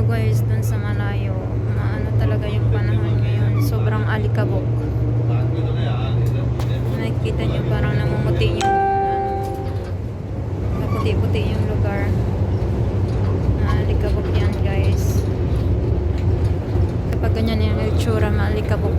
So guys, dun sa malayo, maano talaga yung panahon ngayon. Sobrang alikabok. Nakikita nyo parang namumuti yung naputi-puti yung lugar. Alikabok yan guys. Kapag ganyan yung itsura, maalikabok.